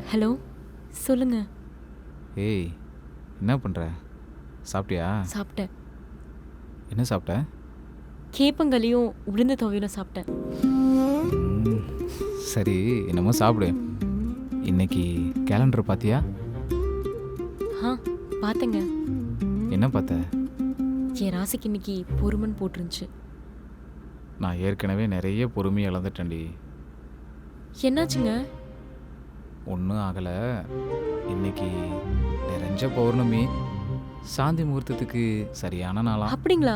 Hello, சொல்லுங்க. ஏய், என்ன பண்ணுற? சாப்பிட்டியா? சாப்பிட்டேன். என்ன சாப்பிட்ட? கேப்பங்களியும் உளுந்த துவையலும் சாப்பிட்டேன். ம், சரி, என்னமோ சாப்பிடு. இன்னைக்கு கேலண்டர் பார்த்தியா? ஆ, பார்த்தேங்க. என்ன பார்த்த? என் ராசிக்கு இன்னைக்கு பொறுமன் போட்டிருந்துச்சு. நான் ஏற்கனவே நிறைய பொறுமையை இழந்துட்டேன்டி. என்னாச்சுங்க? ஒன்றும் ஆகலை. இன்னைக்கு நிறைஞ்ச பௌர்ணமி, சாந்தி முகூர்த்தத்துக்கு சரியான நாளா. அப்படிங்களா?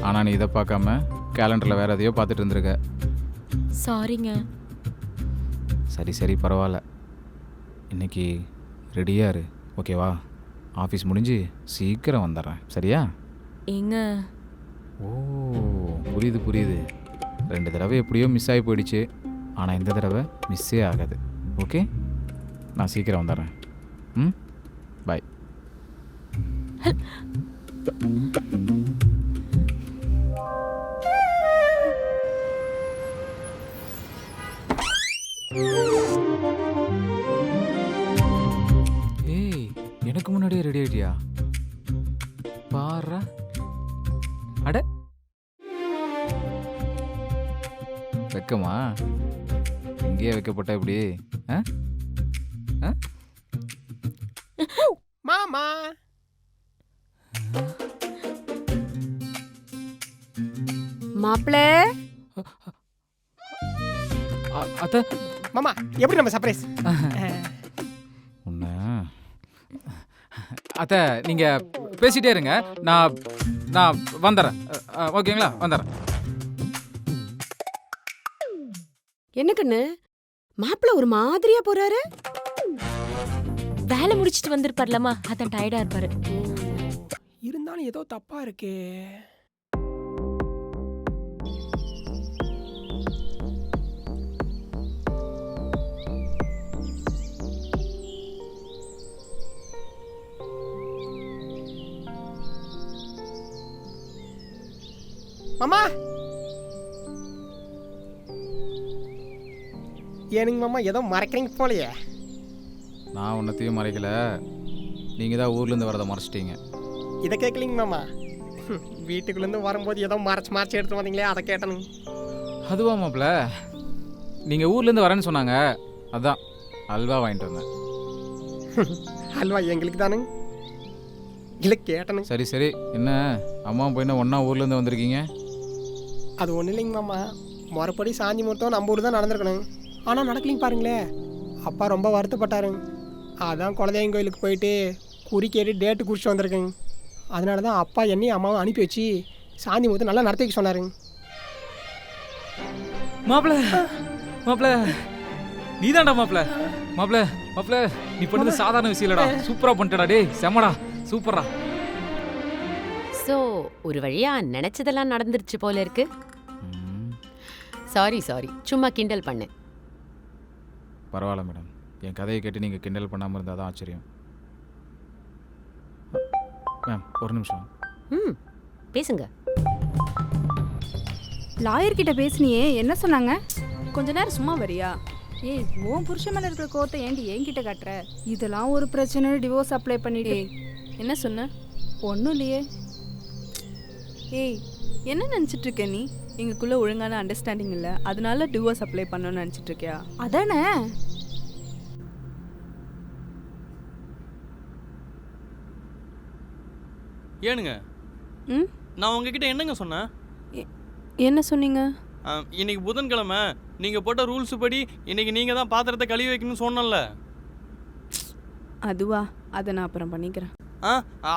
ஆனால் நீ இதை பார்க்காம கேலண்டரில் வேறு எதையோ பார்த்துட்டு இருந்திருக்க. சாரிங்க. சரி சரி, பரவாயில்ல. இன்னைக்கு ரெடியாக இரு, ஓகேவா? ஆஃபீஸ் முடிஞ்சு சீக்கிரம் வந்துடுறேன், சரியா? ஏங்க, ஓ, புரியுது புரியுது. 2 தடவை எப்படியோ மிஸ் ஆகி போயிடுச்சு. ஆனால் இந்த தடவை மிஸ்ஸே ஆகாது, ஓகே? நான் சீக்கிரம் வந்துடுறேன். ம், பாய். ஏய், எனக்கு முன்னாடியே ரெடி ஆயிட்டியா? பாரா. அட, வெக்கமா? இங்கேயே வைக்கப்பட்ட இப்படி? ஆ? ஆ? மாமா மாப்பிள, அத்தை, மாமா எப்படி நம்ம சர்ப்ரைஸ்? உன்ன அத்தை, நீங்க பேசிட்டே இருங்க. நான் நான் வந்துடுறேன், ஓகேங்களா? வந்துடுறேன். என்ன கண்ணு மாப்பிள ஒரு மாதிரியா போறாரு? வேலை முடிச்சிட்டு வந்திருப்பார்லம்மா, அதான் டயர்டா இருப்பாரு. இருந்தாலும் ஏதோ தப்பா இருக்கே. மாமா ஏனுங்க மாமா ஏதோ மறைக்கிறீங்க போலையே. நான் உன்னத்தையும் மறைக்கல, நீங்கள் தான் ஊர்லேருந்து வரதை மறைச்சிட்டீங்க. இதை கேட்கலிங்க மாமா. வீட்டுக்குள்ளேருந்து வரும்போது ஏதோ மறைச்சு எடுத்து வந்தீங்களே, அதை கேட்டனுங்க. அதுவா மாப்பிள்ள, நீங்கள் ஊர்லேருந்து வரேன்னு சொன்னாங்க, அதான் அல்வா வாங்கிட்டு வந்தேன். அல்வா எங்களுக்கு தானுங்க, இல்லை கேட்டனுங்க. சரி சரி, என்ன அம்மாவும் போயின்னா ஒன்றா ஊர்லேருந்து வந்திருக்கீங்க? அது ஒன்றும் இல்லைங்க மாமா, மறுபடி சாஞ்சி முகூர்த்தம் நம்ம ஊர் தான் நடந்திருக்கணுங்க. ஆனால் நடக்கலிங்க பாருங்களே. அப்பா ரொம்ப வருத்தப்பட்டாருங்க. அதான் குலதெய்வம் கோயிலுக்கு போயிட்டு குறி கேட்டு டேட்டு குறிச்சு வந்திருக்குங்க. அதனால தான் அப்பா என்னையும் அம்மாவும் அனுப்பி வச்சு சாந்தி முகூர்த்தம் நல்லா நடத்தி வைக்க சொன்னாருங்க. மாப்பிள்ள மாப்பிள்ள, நீ தான்டா மாப்பிள்ள. மாப்பிள்ள மாப்பிள்ள, நீ பண்ணது சாதாரண விஷயம் இல்லடா, சூப்பராக பண்ணிட்டடா. டே செம்மடா, சூப்பரா. சோ ஒரு வழியா நினைச்சதெல்லாம் நடந்துருச்சு போல இருக்கு. சாரி சும்மா கிண்டல் பண்ணேன். பரவாயில்ல மேடம், என் கதையை கேட்டு நீங்கள் கிண்டல் பண்ணாமல் இருந்தால் தான் ஆச்சரியம். மேம், ஒரு நிமிஷம். ம், பேசுங்க. லாயர் கிட்ட பேசுனியே, என்ன சொன்னாங்க? கொஞ்ச நேரம் சும்மா வரியா? ஏய், உன் புருஷன் மேல இருக்கிற கோத்தை ஏண்டி என்கிட்ட காட்டுற? இதெல்லாம் ஒரு பிரச்சனை, டிவோர்ஸ் அப்ளை பண்ணிட்டு. ஏய், என்ன சொன்ன? ஒன்றும் இல்லையே. ஏய், என்ன நினச்சிட்டு இருக்க நீ? எங்களுக்குள்ள ஒழுங்கான அண்டர்ஸ்டாண்டிங் இல்லை, அதனால டிவோர்ஸ் அப்ளை பண்ணணும்னு நினச்சிட்டு இருக்கியா? அதானே. ஏனுங்க, ம், நான் உங்ககிட்ட என்னங்க சொன்னேன்? என்ன சொன்னீங்க? இன்னைக்கு புதன்கிழமை, நீங்கள் போட்ட ரூல்ஸ் படி இன்னைக்கு நீங்கள் தான் பாத்திரத்தை கழுவி வைக்கணும்னு சொன்னல. அதுவா, அதை நான் அப்புறம் பண்ணிக்கிறேன்.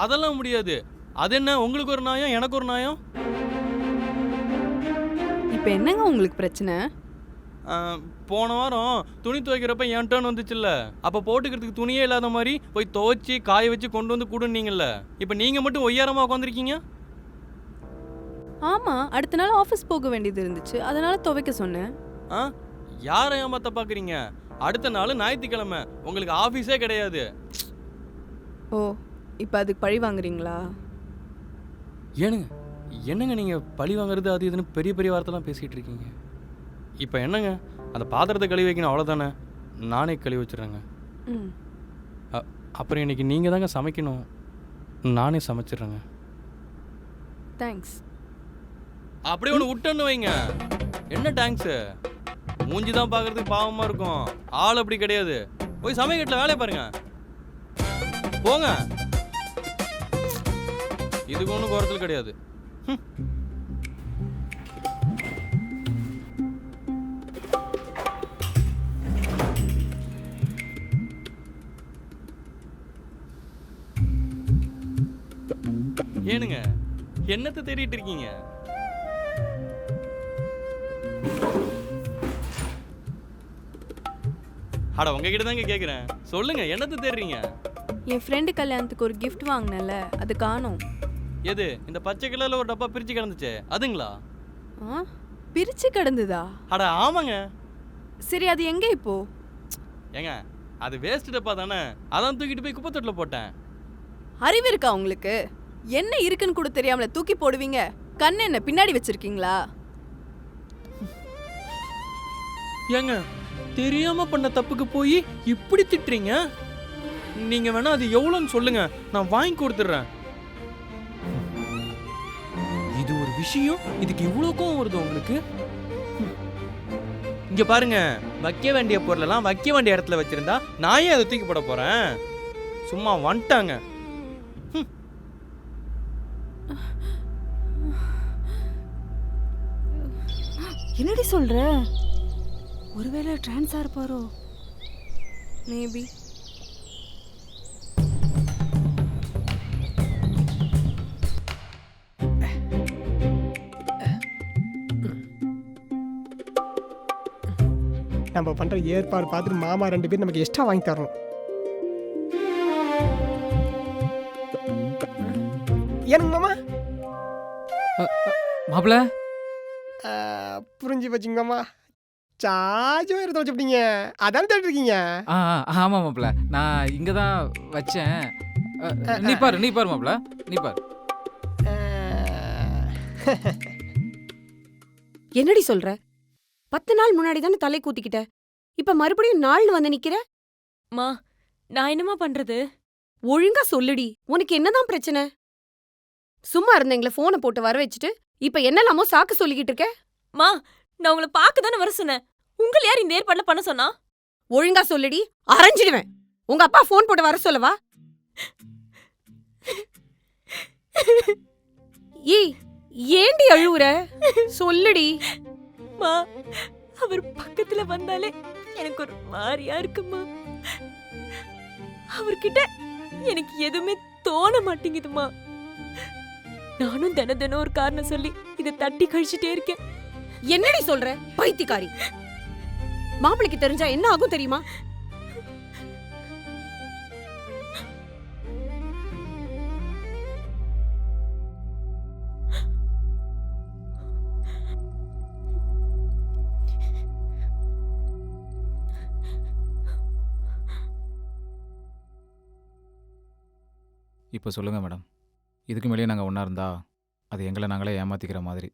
அதெல்லாம் முடியாது. அது என்ன, உங்களுக்கு ஒரு நியாயம் எனக்கு ஒரு நியாயம்? இப்போ என்னங்க உங்களுக்கு பிரச்சனை? போன வாரம் துணி துவைக்கிறப்ப என் டர்ன் வந்துச்சுல்ல, அப்போ போட்டுக்கிறதுக்கு துணியே இல்லாத மாதிரி போய் துவைச்சி காய வச்சு கொண்டு வந்து கொடுன்னீங்கல்ல. இப்போ நீங்கள் மட்டும் ஒய்யாரமாக உட்காந்துருக்கீங்க. ஆமாம், அடுத்த நாள் ஆஃபீஸ் போக வேண்டியது இருந்துச்சு, அதனால துவைக்க சொன்னேன். யாரை ஏமாத்த பார்க்குறீங்க? அடுத்த நாள் ஞாயிற்றுக்கிழமை, உங்களுக்கு ஆஃபீஸே கிடையாது. ஓ, இப்போ அதுக்கு பழி வாங்குறீங்களா? ஏனுங்க, என்னங்க நீங்கள் பழி வாங்குறது அது இதுன்னு பெரிய பெரிய வார்த்தைலாம் பேசிகிட்டு இருக்கீங்க. இப்போ என்னங்க, அந்த பாத்திரத்தை கழுவி வைக்கணும், அவ்வளோதானே. நானே கழுவி வச்சுறேங்க. ம் அப்புறம் இன்னைக்கு நீங்கள் தாங்க சமைக்கணும். நானே சமைச்சிடுறேங்க. தேங்க்ஸ். அப்படியே ஒன்று விட்டோன்னு வைங்க. என்ன தேங்க்ஸு? மூஞ்சி தான் பார்க்கறதுக்கு பாவமாக இருக்கும். ஆள் அப்படி கிடையாது. போய் சமையக்கட்டில் வேலையை பாருங்க. போங்க. இதுக்கு ஒன்றும் குறைச்சல் கிடையாது. ஏனுங்க என்னத்தை தேடிட்டு இருக்கீங்க? அட உங்ககிட்ட தாங்க கேட்குறேன். சொல்லுங்க என்னத்தை தேடுறீங்க? என் ஃப்ரெண்டு கல்யாணத்துக்கு ஒரு gift வாங்கினேன்ல, அது காணோம். எது இந்த பச்சை கலர்ல ஒரு டப்பா பிரிச்சு கிடந்துச்சே அதுங்களா? ஆ பிரிச்சு கிடந்ததா? அட ஆமாங்க. சரி, அது எங்கே இப்போ? ஏங்க அது வேஸ்ட் டப்பா தானே, அதான் தூக்கிட்டு போய் குப்பை தொட்டில் போட்டேன். அறிவு இருக்கா உங்களுக்கு? என்ன இருக்குன்னு கூட தெரியாமல தூக்கி போடுவீங்க. கண்ணு என்ன பின்னாடி வச்சிருக்கீங்களா? ஏங்க தெரியாம பண்ண தப்புக்கு போய் இப்படி திட்டுறீங்க? நீங்க வேணா அது எவ்வளோன்னு சொல்லுங்க, நான் வாங்கி கொடுத்துட்றேன். இது ஒரு விஷயம், இதுக்கு இவ்வளோ கோவம் வருது உங்களுக்கு? இங்க பாருங்க, வைக்க வேண்டிய பொருளெல்லாம் வைக்க வேண்டிய இடத்துல வச்சிருந்தா நான் ஏன் அதை தூக்கி போட போறேன்? சும்மா வந்துட்டாங்க. என்னடி சொல்ற? ஒருவேளை டிரான்ஸா இருப்பாரோ? மேபி. நம்ம பண்ணுற ஏற்பாடு பார்த்துட்டு மாமா 2 பேர் நமக்கு எக்ஸ்ட்ரா வாங்கி தரணும். ஏனுங்க மாமா? மாப்பிள்ள புரிஞ்சு போச்சுங்க மாமா. சார்ஜ் வயர் வச்சுட்டீங்க, அதான் தேடிட்டு இருக்கீங்க. ஆமாம் மாப்பிள்ள, நான் இங்கே தான் வச்சேன். நீ பாரு மாப்பிள்ள, நீ பாரு. என்னடி சொல்ற? 10 நாள் முன்னாடி தானே தலை கூத்திக்கிட்ட, இப்ப மறுபடியும் நாள்னு வந்து நிக்கிற? மா நான் என்னமா பண்றது? ஒழுங்கா சொல்லுடி, உனக்கு என்னதான் பிரச்சனை? சும்மா இருந்தீங்களே போனை போட்டு வர வச்சுட்டு இப்ப என்னலாமோ சாக்கு சொல்லிக்கிட்டு இருக்க? மா நான் உங்களை பார்க்க தானே வர சொன்னேன். உங்களை யார் இந்த ஏற்பாடுல பண்ண சொன்னா? ஒழுங்கா சொல்லுடி, அரைஞ்சிடுவேன். உங்க அப்பா போன் போட்டு வர சொல்லவா? ஏய், ஏண்டி அழுவுற? சொல்லுடி. மா அவர் பக்கத்துல வந்தாலே எனக்கு ஒரு மாதிரியா இருக்குமா. அவர்கிட்ட எனக்கு எதுவுமே தோண மாட்டேங்குதுமா. நானும் தினம் ஒரு காரணம் சொல்லி இதை தட்டி கழிச்சுட்டே இருக்கேன். என்னடி சொல்ற பைத்தியக்காரி? மாப்பிளைக்கு தெரிஞ்சா என்ன ஆகும் தெரியுமா? இப்போ சொல்லுங்கள் மேடம், இதுக்கு மேலேயே நாங்கள் ஒன்றா இருந்தா அது எங்களை நாங்களே ஏமாற்றிக்கிற மாதிரி.